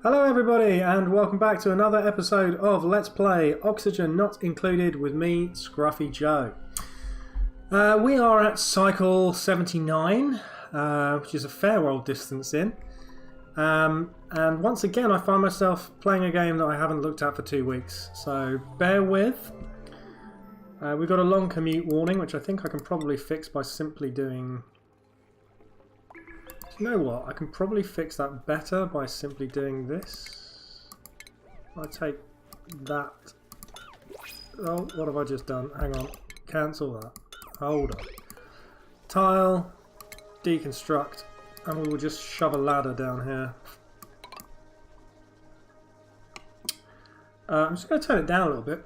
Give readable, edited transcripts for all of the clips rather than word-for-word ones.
Hello everybody and welcome back to another episode of Let's Play Oxygen Not Included with me, Scruffy Joe. We are at cycle 79, which is a fair old distance in. And once again I find myself playing a game that I haven't looked at for 2 weeks, so bear with. We've got a long commute warning, which I think I can probably fix by simply doing... You know what? I can probably fix that better by simply doing this. I take that. Oh, what have I just done? Hang on. Cancel that. Hold on. Tile. Deconstruct. And we will just shove a ladder down here. I'm just going to turn it down a little bit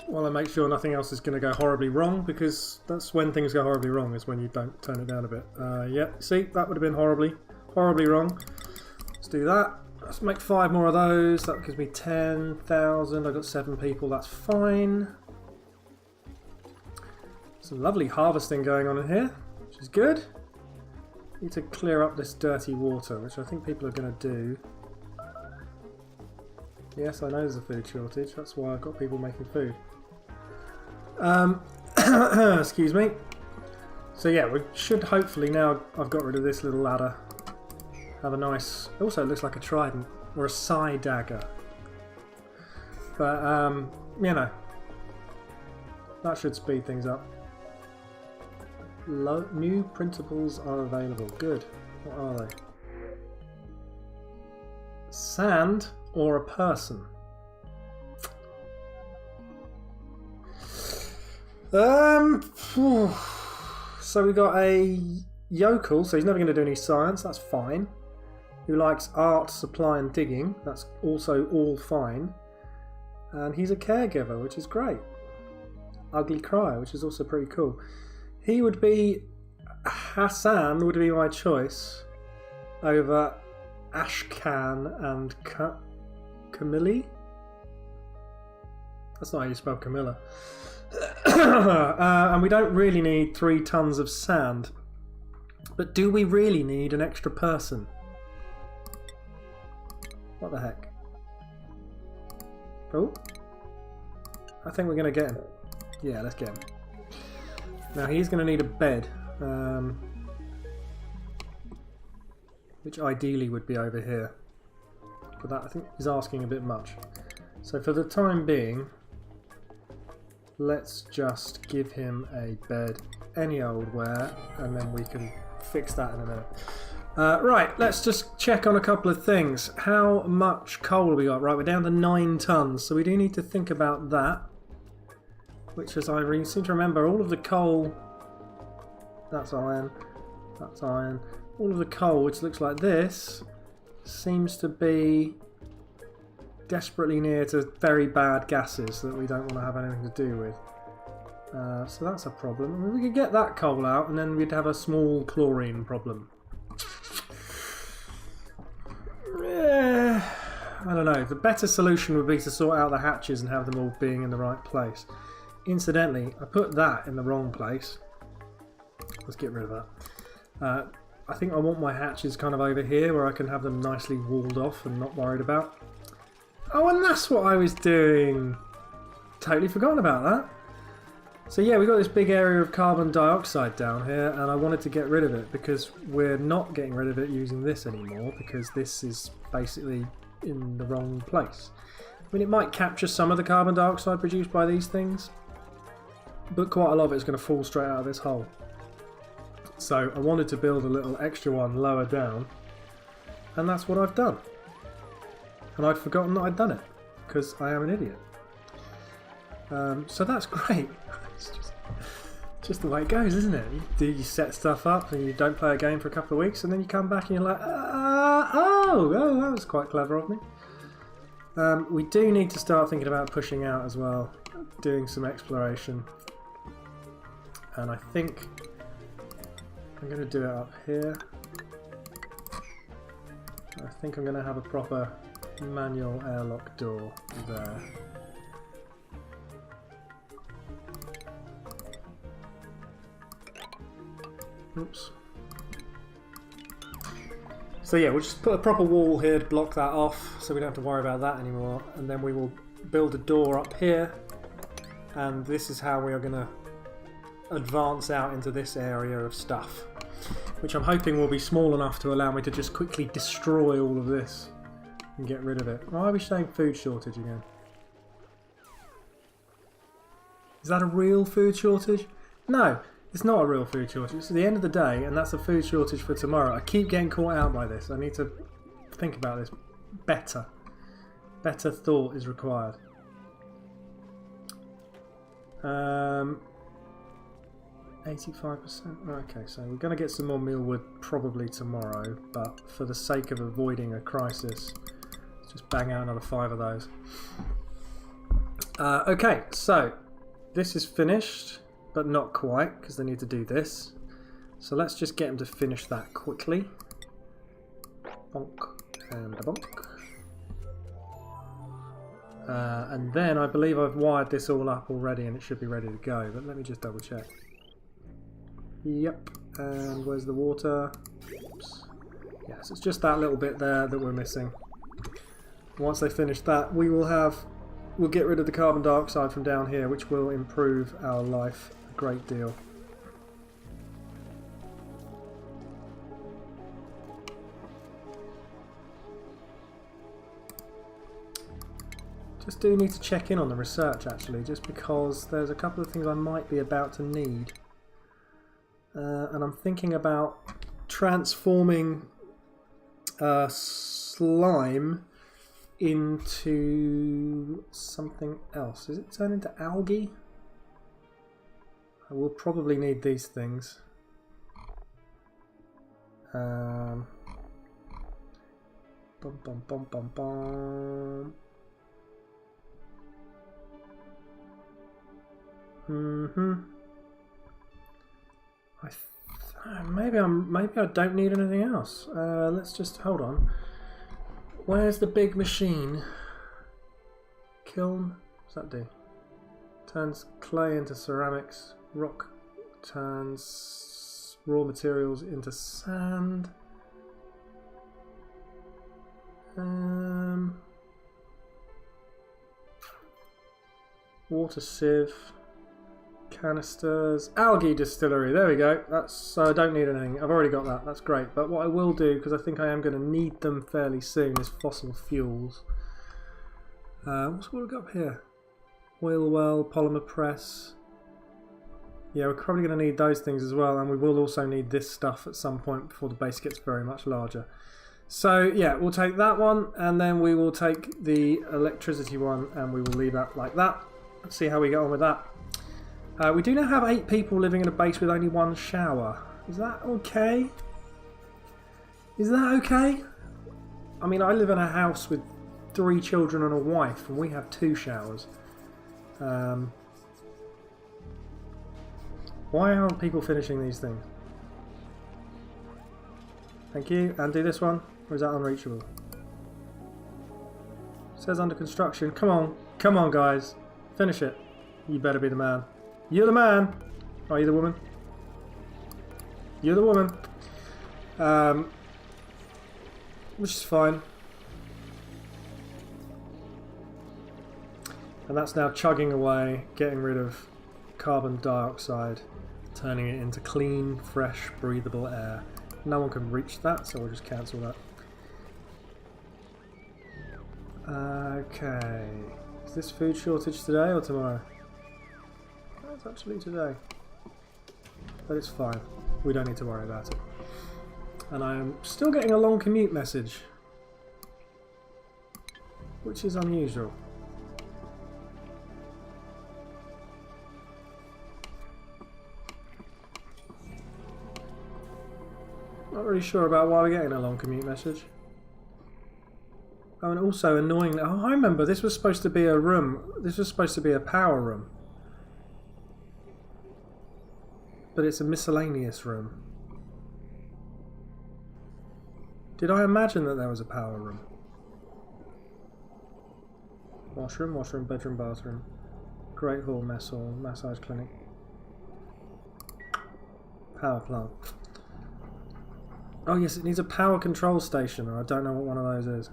while I make sure nothing else is going to go horribly wrong, because that's when things go horribly wrong, is when you don't turn it down a bit. Yeah, see, that would have been horribly wrong. Let's do that. Let's make 5 more of those. That gives me 10,000. I've got 7 people, that's fine. Some lovely harvesting going on in here, which is good. Need to clear up this dirty water, which I think people are going to do. Yes, I know there's a food shortage. That's why I've got people making food. Excuse me. So yeah, we should hopefully, now I've got rid of this little ladder, have a nice... Also, it looks like a trident or a side dagger. But you know, that should speed things up. New principles are available. Good. What are they? Sand or a person? So we got a yokel, so he's never going to do any science, that's fine. Who likes art, supply and digging, that's also all fine. And he's a caregiver, which is great. Ugly crier, which is also pretty cool. He would be... Hassan would be my choice over Ashkan and Camille? That's not how you spell Camilla. And we don't really need 3 tons of sand. But do we really need an extra person? What the heck? Oh. I think we're going to get him. Yeah, let's get him. Now he's going to need a bed. Which ideally would be over here. But that I think is asking a bit much. So for the time being, let's just give him a bed any old where, and then we can fix that in a minute. Right, let's just check on a couple of things. How much coal have we got? Right, we're down to 9 tons, so we do need to think about that. Which, as I seem to remember, all of the coal... That's iron. That's iron. All of the coal, which looks like this, seems to be desperately near to very bad gases that we don't want to have anything to do with. So that's a problem. I mean, we could get that coal out and then we'd have a small chlorine problem. I don't know. The better solution would be to sort out the hatches and have them all being in the right place. Incidentally, I put that in the wrong place. Let's get rid of that. I think I want my hatches kind of over here where I can have them nicely walled off and not worried about. Oh, and that's what I was doing. Totally forgotten about that. So yeah, we've got this big area of carbon dioxide down here, and I wanted to get rid of it because we're not getting rid of it using this anymore, because this is basically in the wrong place. I mean, it might capture some of the carbon dioxide produced by these things, but quite a lot of it's going to fall straight out of this hole. So I wanted to build a little extra one lower down, and that's what I've done. And I'd forgotten that I'd done it, because I am an idiot. So that's great. It's just the way it goes, isn't it? You set stuff up and you don't play a game for a couple of weeks, and then you come back and you're like, oh, that was quite clever of me. We do need to start thinking about pushing out as well, doing some exploration. And I think I'm going to do it up here. I think I'm going to have a proper manual airlock door there. Oops. So yeah, we'll just put a proper wall here to block that off so we don't have to worry about that anymore. And then we will build a door up here. And this is how we are going to advance out into this area of stuff. Which I'm hoping will be small enough to allow me to just quickly destroy all of this and get rid of it. Why are we saying food shortage again? Is that a real food shortage? No, it's not a real food shortage. It's the end of the day, and that's a food shortage for tomorrow. I keep getting caught out by this. I need to think about this better. Better thought is required. 85%. Okay, so we're going to get some more mealwood probably tomorrow, but for the sake of avoiding a crisis, let's just bang out another 5 of those. Okay, so this is finished, but not quite, because they need to do this. So let's just get them to finish that quickly. Bonk and a bonk. And then I believe I've wired this all up already and it should be ready to go, but let me just double check. Yep, and where's the water? Oops. Yes, it's just that little bit there that we're missing. Once they finish that, we'll get rid of the carbon dioxide from down here, which will improve our life a great deal. Just do need to check in on the research actually, just because there's a couple of things I might be about to need. And I'm thinking about transforming slime into something else. Is it turned into algae? I will probably need these things. Bum bum bum bum bum. Maybe I don't need anything else. Let's just hold on. Where's the big machine? Kiln. What's that do? Turns clay into ceramics. Rock turns raw materials into sand. Water sieve. Canisters, algae distillery, there we go. That's so I don't need anything. I've already got that, that's great. But what I will do, because I think I am going to need them fairly soon, is fossil fuels. What's what we've got up here? Oil well, polymer press. Yeah, we're probably going to need those things as well, and we will also need this stuff at some point before the base gets very much larger. So yeah, we'll take that one, and then we will take the electricity one, and we will leave that like that. Let's see how we get on with that. We do now have 8 people living in a base with only 1 shower. Is that okay? Is that okay? I mean, I live in a house with 3 children and a wife, and we have 2 showers. Why aren't people finishing these things? Thank you. And do this one, or is that unreachable? It says under construction. Come on, guys, finish it. You better be the man. You're the man! Are you the woman? You're the woman. Which is fine. And that's now chugging away, getting rid of carbon dioxide, turning it into clean, fresh, breathable air. No one can reach that, so we'll just cancel that. Okay. Is this food shortage today or tomorrow? It's actually today, but it's fine, we don't need to worry about it. And I am still getting a long commute message, which is unusual. Not really sure about why we're getting a long commute message. Oh, and also annoyingly, oh, I remember this was supposed to be a room, this was supposed to be a power room. But it's a miscellaneous room. Did I imagine that there was a power room? Washroom, washroom, bedroom, bathroom. Great hall, mess hall, massage clinic. Power plant. Oh yes, it needs a power control station, and I don't know what one of those is.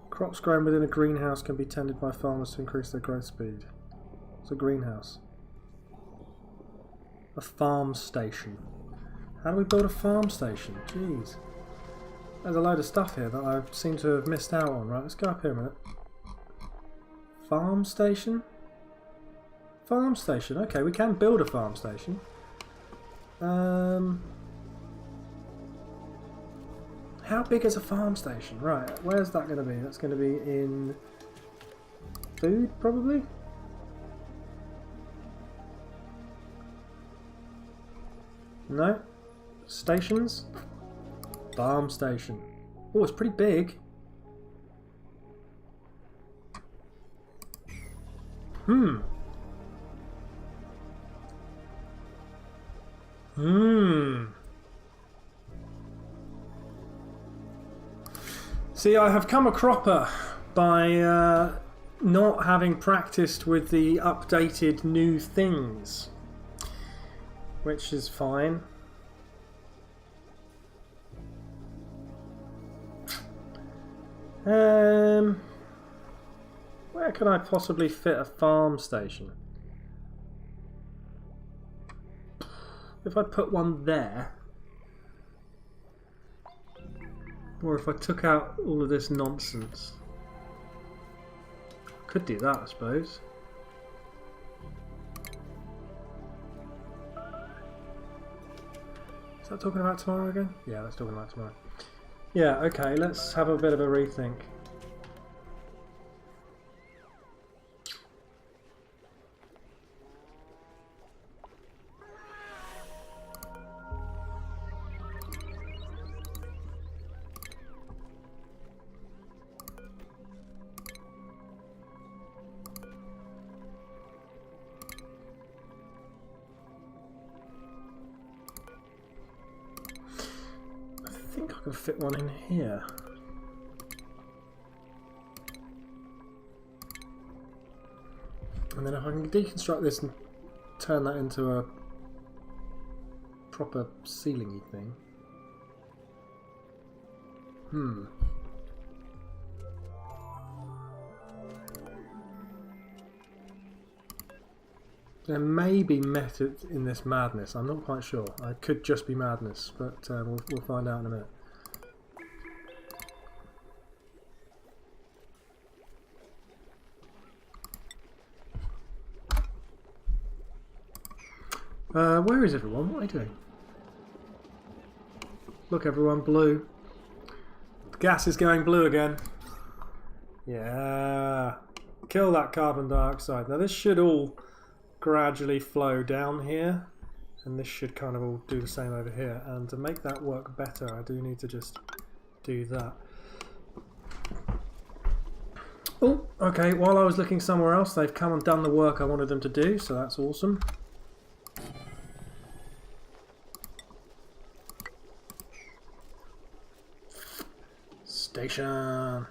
Crops grown within a greenhouse can be tended by farmers to increase their growth speed. It's a greenhouse. A farm station. How do we build a farm station? Jeez. There's a load of stuff here that I seem to have missed out on. Right, let's go up here a minute. Farm station? Farm station. Okay, we can build a farm station. How big is a farm station? Right, where's that going to be? That's going to be in food, probably? No? Stations? Farm station. Oh, it's pretty big. See, I have come a cropper by not having practiced with the updated new things, which is fine. Where can I possibly fit a farm station? If I put one there, or if I took out all of this nonsense. Could do that, I suppose. Is that talking about tomorrow again? Yeah, that's talking about tomorrow. Yeah, okay, let's have a bit of a rethink. I think I can fit one in here. And then if I can deconstruct this and turn that into a proper ceiling-y thing. There may be method in this madness. I'm not quite sure. I could just be madness, but we'll find out in a minute. Where is everyone? What are they doing? Look, everyone, blue. The gas is going blue again. Yeah. Kill that carbon dioxide. Now this should all gradually flow down here, and this should kind of all do the same over here. And to make that work better, I do need to just do that. Oh, okay. While I was looking somewhere else, they've come and done the work I wanted them to do, so that's awesome. Station.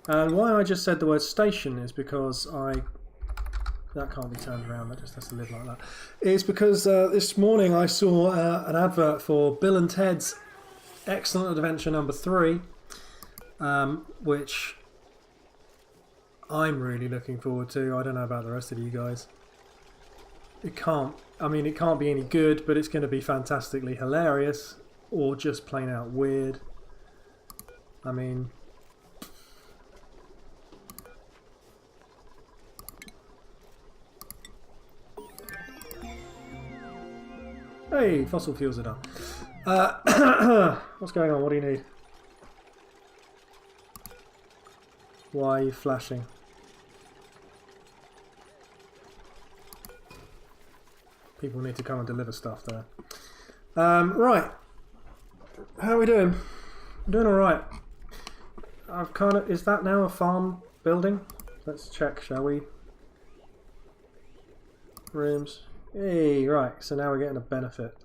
And why I just said the word station is because that can't be turned around, that just has to live like that. It's because this morning I saw an advert for Bill and Ted's Excellent Adventure number 3, which I'm really looking forward to. I don't know about the rest of you guys. It can't be any good, but it's going to be fantastically hilarious, or just plain out weird. I mean, hey, fossil fuels are done. What's going on? What do you need? Why are you flashing? People need to come and deliver stuff there. Right. How are we doing? I'm doing alright. I've kind of... Is that now a farm building? Let's check, shall we? Rooms. Hey, right. So now we're getting a benefit.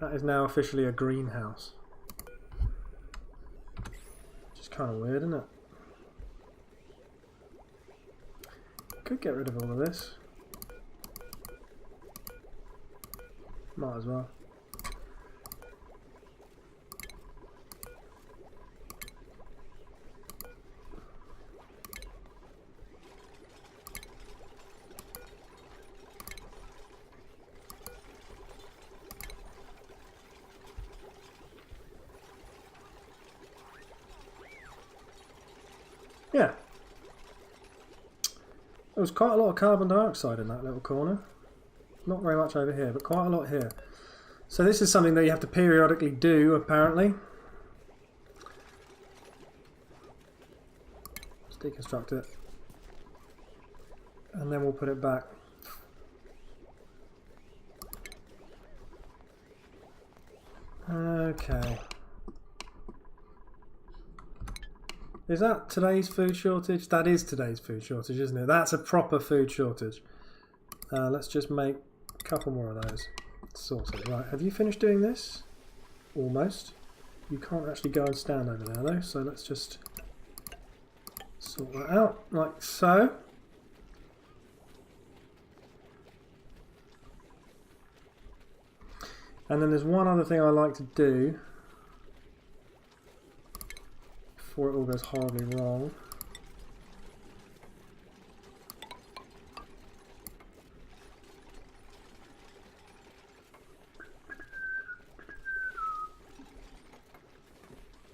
That is now officially a greenhouse. Which is kind of weird, isn't it? Could get rid of all of this. Might as well. Yeah. There was quite a lot of carbon dioxide in that little corner. Not very much over here, but quite a lot here. So this is something that you have to periodically do, apparently. Let's deconstruct it. And then we'll put it back. Okay. Is that today's food shortage? That is today's food shortage, isn't it? That's a proper food shortage. Let's just make a couple more of those. Sorted. Right, have you finished doing this? Almost. You can't actually go and stand over there though, so let's just sort that out, like so. And then there's one other thing I like to do before it all goes horribly wrong.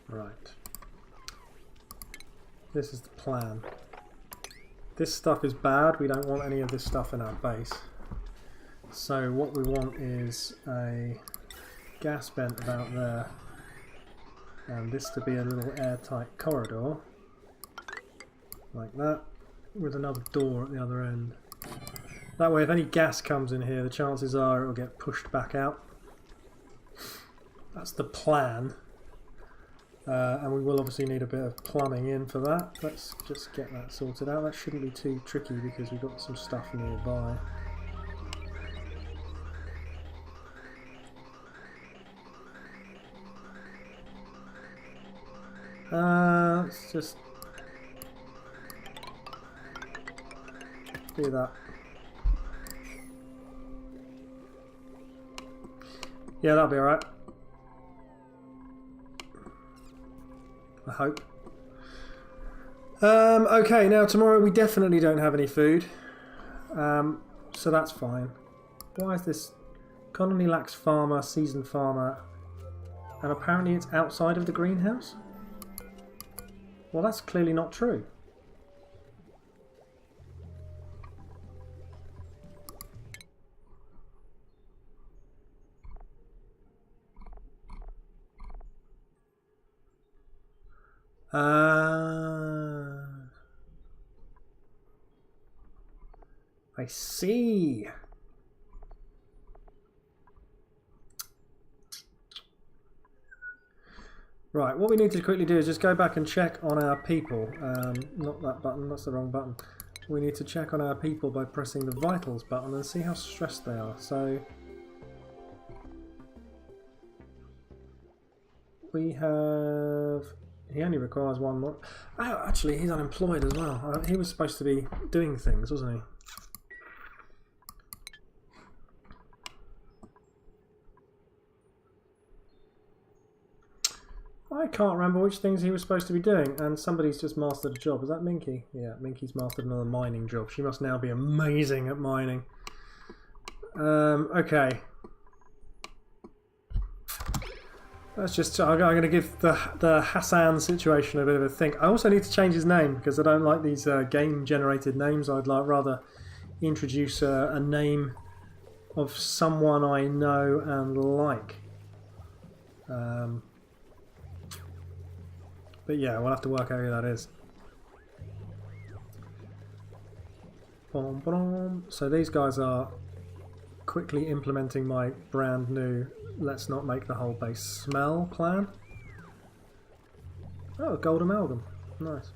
Right. This is the plan. This stuff is bad. We don't want any of this stuff in our base. So what we want is a gas vent about there. And this to be a little airtight corridor. Like that. With another door at the other end. That way if any gas comes in here, the chances are it will get pushed back out. That's the plan. And we will obviously need a bit of plumbing in for that. Let's just get that sorted out. That shouldn't be too tricky because we've got some stuff nearby. Let's just do that. Yeah, that'll be alright. I hope. Okay, now tomorrow we definitely don't have any food. So that's fine. Why is this? Colony lacks farmer, seasoned farmer, and apparently it's outside of the greenhouse? Well, that's clearly not true. I see. Right, what we need to quickly do is just go back and check on our people. Not that button, that's the wrong button. We need to check on our people by pressing the vitals button and see how stressed they are. So we have... He only requires one more. Oh, actually, he's unemployed as well. He was supposed to be doing things, wasn't he? I can't remember which things he was supposed to be doing, and somebody's just mastered a job. Is that Minky? Yeah, Minky's mastered another mining job. She must now be amazing at mining. Okay. Let's just... I'm going to give the Hassan situation a bit of a think. I also need to change his name, because I don't like these game-generated names. I'd rather introduce a name of someone I know and like. But yeah, we'll have to work out who that is. So these guys are quickly implementing my brand new let's not make the whole base smell plan. Oh, gold amalgam. Nice.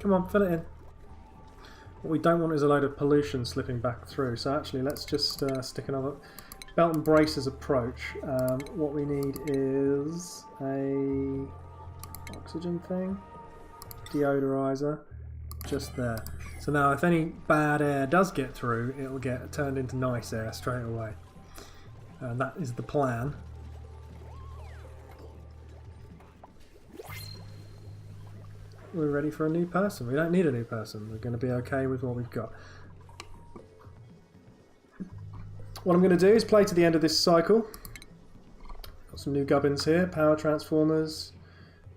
Come on, fill it in. What we don't want is a load of pollution slipping back through. So actually, let's just stick another... Belt and braces approach. What we need is a oxygen thing, deodorizer, just there. So now if any bad air does get through, it will get turned into nice air straight away. And that is the plan. We're ready for a new person. We don't need a new person. We're going to be okay with what we've got. What I'm going to do is play to the end of this cycle. Got some new gubbins here. Power transformers,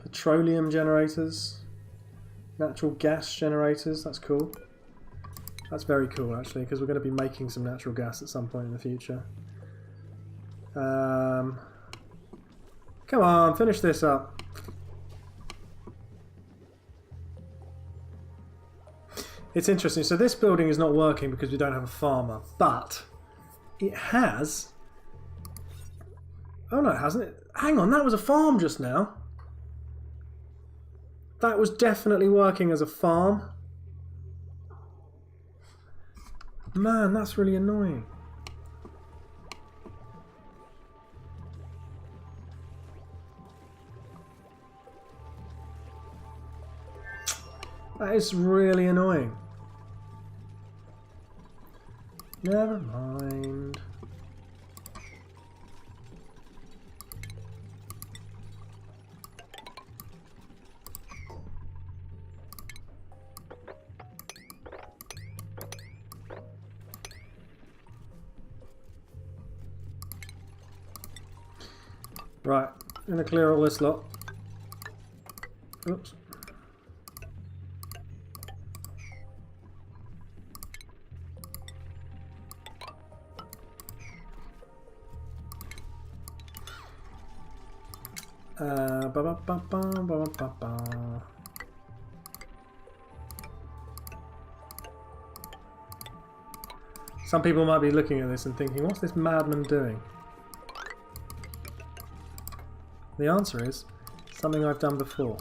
petroleum generators, natural gas generators. That's cool. That's very cool actually, because we're going to be making some natural gas at some point in the future. Come on, finish this up. It's interesting. So this building is not working because we don't have a farmer, but it has... Oh no, it hasn't. Hang on, that was a farm just now. That was definitely working as a farm. Man, that's really annoying. That is really annoying. Never mind. Right, I'm going to clear all this lot. Oops. Some people might be looking at this and thinking, what's this madman doing? The answer is something I've done before.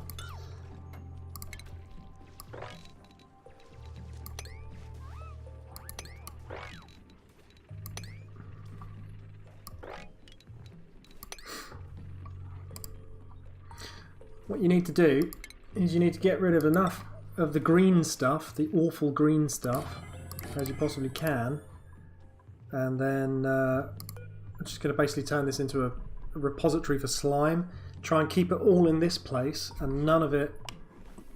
What you need to do is you need to get rid of enough of the green stuff, the awful green stuff, as you possibly can. And then I'm just going to basically turn this into a repository for slime. Try and keep it all in this place and none of it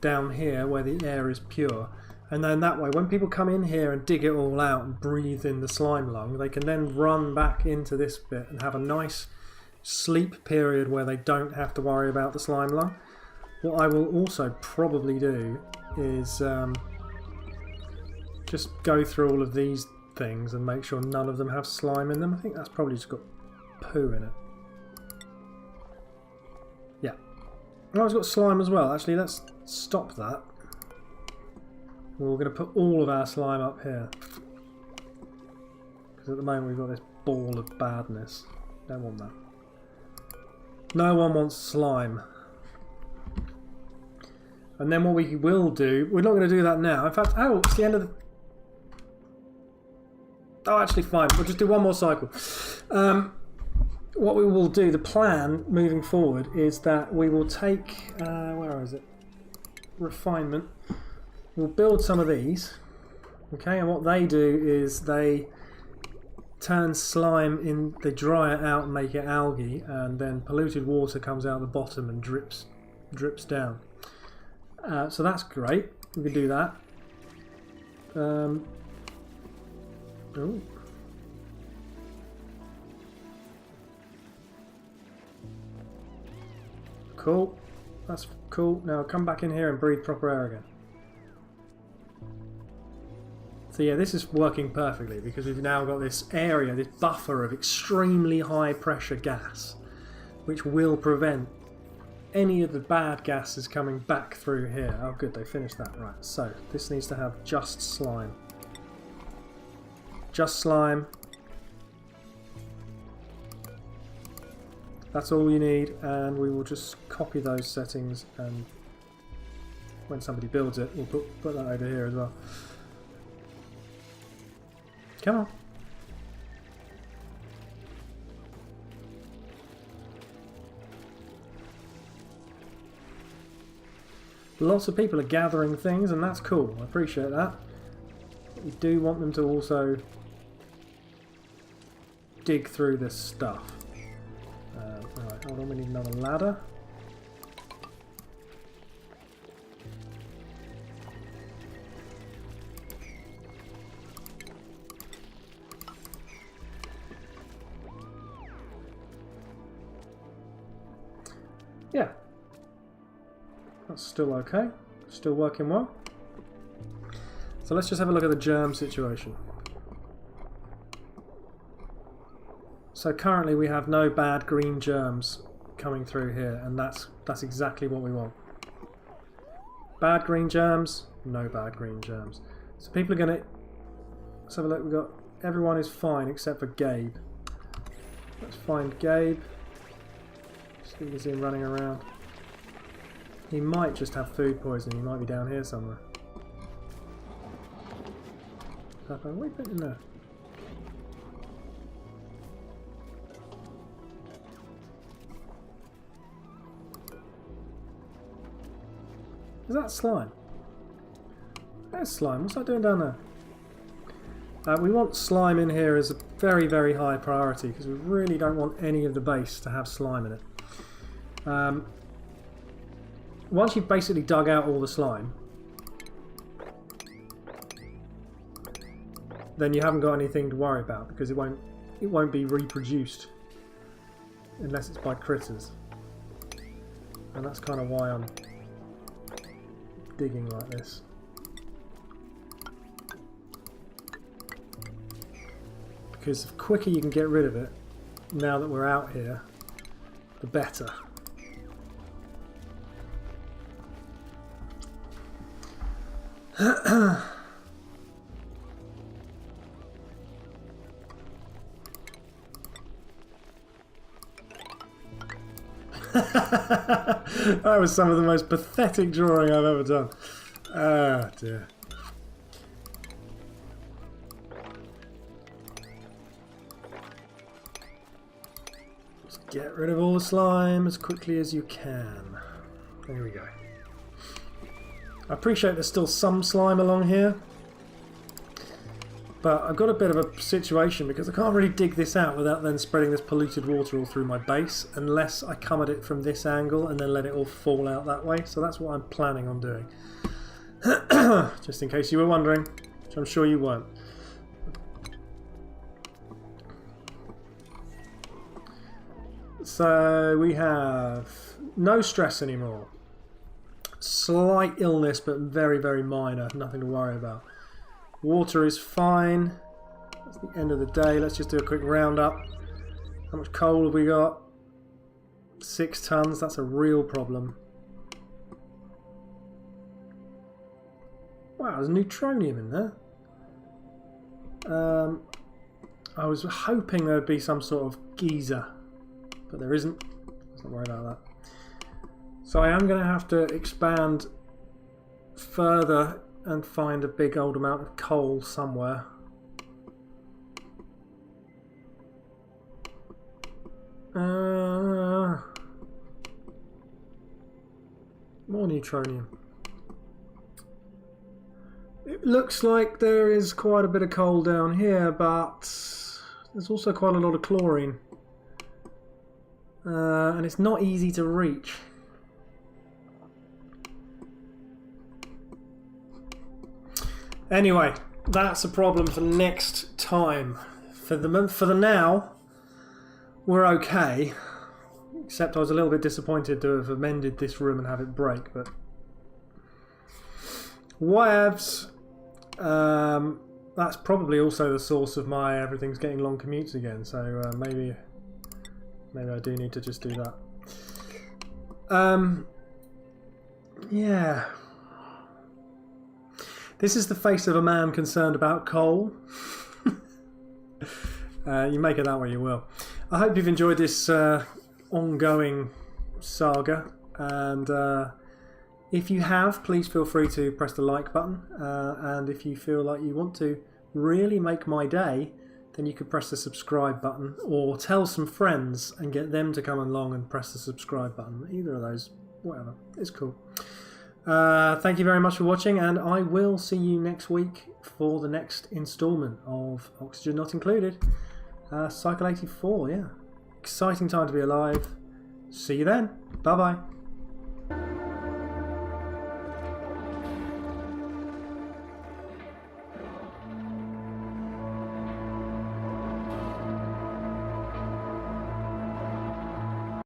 down here where the air is pure. And then that way, when people come in here and dig it all out and breathe in the slime lung, they can then run back into this bit and have a nice sleep period where they don't have to worry about the slime lung. What I will also probably do is just go through all of these things and make sure none of them have slime in them. I think that's probably just got poo in it. Yeah. Oh, it's got slime as well. Actually, let's stop that. We're going to put all of our slime up here. Because at the moment we've got this ball of badness. Don't want that. No one wants slime. And then what we will do... We're not going to do that now. In fact, oh, it's the end of the... Oh, actually, fine. We'll just do one more cycle. What we will do, the plan moving forward, is that we will take... where is it? Refinement. We'll build some of these. Okay, and what they do is they turn slime in... They dry it out and make it algae, and then polluted water comes out the bottom and drips down. So that's great. We can do that. Ooh. Cool. That's cool. Now come back in here and breathe proper air again. So yeah, this is working perfectly because we've now got this area, this buffer of extremely high pressure gas, which will prevent any of the bad gases coming back through here. Oh good, they finished that. Right, so this needs to have just slime. Just slime. That's all you need, and we will just copy those settings, and when somebody builds it, we'll put that over here as well. Come on. Lots of people are gathering things, and that's cool. I appreciate that. you do want them to also dig through this stuff. Right, hold on, we need another ladder. Yeah, that's still okay, still working well. So let's just have a look at the germ situation. So currently we have no bad green germs coming through here, and that's exactly what we want. Bad green germs, no bad green germs. So people are going to... Let's have a look, we've got... Everyone is fine except for Gabe. Let's find Gabe. See if we can see him running around. He might just have food poisoning, he might be down here somewhere. Papa, what are you putting in there? Is that slime? There's slime. What's that doing down there? We want slime in here as a very, very high priority because we really don't want any of the base to have slime in it. Once you've basically dug out all the slime, then you haven't got anything to worry about because it won't be reproduced unless it's by critters. And that's kind of why I'm digging like this. Because the quicker you can get rid of it, now that we're out here, the better. That was some of the most pathetic drawing I've ever done. Ah, dear. Just get rid of all the slime as quickly as you can. There we go. I appreciate there's still some slime along here, but I've got a bit of a situation because I can't really dig this out without then spreading this polluted water all through my base unless I come at it from this angle and then let it all fall out that way. So that's what I'm planning on doing. Just in case you were wondering, which I'm sure you weren't. So we have no stress anymore. Slight illness, but very, very minor. Nothing to worry about. Water is fine. That's the end of the day. Let's just do a quick roundup. How much coal have we got? 6 tons. That's a real problem. Wow, there's neutronium in there. I was hoping there'd be some sort of geyser, but there isn't. Let's not worry about that. So I am going to have to expand further and find a big old amount of coal somewhere. More neutronium. It looks like there is quite a bit of coal down here, but there's also quite a lot of chlorine. And it's not easy to reach. Anyway, that's a problem for next time. For the now, we're okay. Except I was a little bit disappointed to have amended this room and have it break, but whatevs. That's probably also the source of my everything's getting long commutes again. So maybe I do need to just do that. Yeah. This is the face of a man concerned about coal. You make it that way you will. I hope you've enjoyed this ongoing saga, and if you have, please feel free to press the like button, and if you feel like you want to really make my day, then you could press the subscribe button, or tell some friends and get them to come along and press the subscribe button. Either of those, whatever, it's cool. Thank you very much for watching, and I will see you next week for the next instalment of Oxygen Not Included. Cycle 84, yeah. Exciting time to be alive. See you then. Bye-bye.